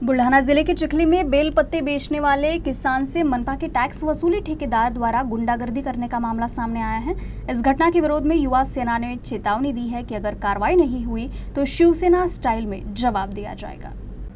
बुल्ढाना जिले के चिखली में बेल पत्ते बेचने वाले किसान से मनपा के टैक्स वसूली ठेकेदार द्वारा गुंडागर्दी करने का मामला सामने आया है। इस घटना के विरोध में युवा सेना ने चेतावनी दी है कि अगर कार्रवाई नहीं हुई तो शिवसेना स्टाइल में जवाब दिया जाएगा।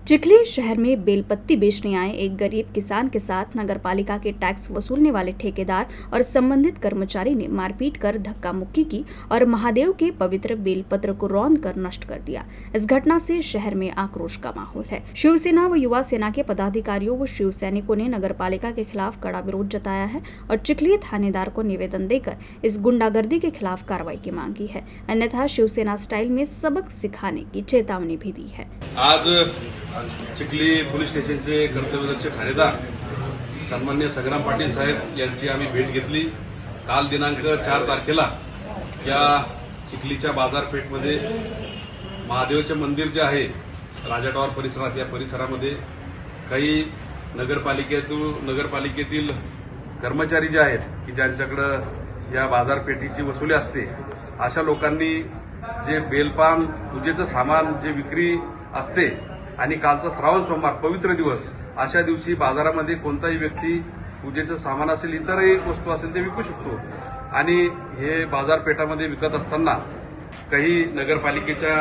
चिखली शहर में बेलपत्ती बेचने आए एक गरीब किसान के साथ नगरपालिका के टैक्स वसूलने वाले ठेकेदार और संबंधित कर्मचारी ने मारपीट कर धक्का मुक्की की और महादेव के पवित्र बेलपत्र को रौंद कर नष्ट कर दिया। इस घटना से शहर में आक्रोश का माहौल है। शिवसेना व युवा सेना के पदाधिकारियों व शिव सैनिकों ने नगरपालिका के खिलाफ कड़ा विरोध जताया है और चिखली थानेदार को निवेदन देकर इस गुंडागर्दी के खिलाफ कार्रवाई की मांग की है। अन्यथा शिवसेना स्टाइल में सबक सिखाने की चेतावनी भी दी है। आज चिखली पोलीस स्टेशनचे कर्तव्यदक्ष ठाणेदार सन्माननीय संग्राम पाटील साहेब यांची आम्ही भेट घेतली। काल दिनांक 4 तारखेला या चिखलीच्या बाजारपेठमध्ये महादेवचे मंदिर जे आहे राजा टॉवर परिसरात, या परिसरामध्ये काही नगरपालिकेतील कर्मचारी जे आहेत की ज्यांच्याकडे या बाजारपेठीची वसुली असते, अशा लोकांनी जे बेलपान पूजेचं सामान जे विक्री असते आणि कालचा श्रावण सोमवार पवित्र दिवस, अशा दिवशी बाजारामध्ये कोणताही व्यक्ती पूजेचं सामान असेल, इतरही वस्तू असेल ते विकू शकतो। आणि हे बाजारपेठामध्ये विकत असताना काही नगरपालिकेच्या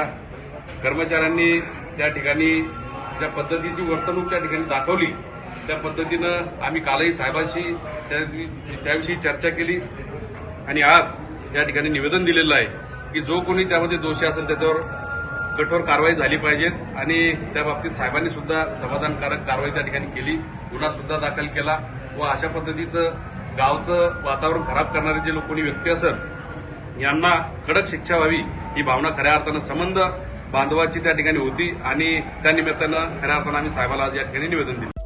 कर्मचाऱ्यांनी त्या ठिकाणी ज्या पद्धतीची वर्तणूक त्या ठिकाणी दाखवली, त्या पद्धतीनं आम्ही कालही साहेबांशी त्याविषयी चर्चा केली आणि आज या ठिकाणी निवेदन दिलेलं आहे की जो कोणी त्यामध्ये दोषी असेल त्याच्यावर कठोर कारवाई झाली पाहिजे आणि त्या बाबतीत साहेबांनी सुद्धा समाधानकारक कारवाई त्या ठिकाणी केली, गुन्हा सुद्धा दाखल केला व अशा पद्धतीचं गावचं वातावरण खराब करणारे जे कोणी व्यक्ती असत यांना कडक शिक्षा व्हावी ही भावना खऱ्या अर्थानं संबंध बांधवाची त्या ठिकाणी होती आणि त्या निमित्तानं खऱ्या अर्थानं आम्ही साहेबाला या ठिकाणी निवेदन दिलं।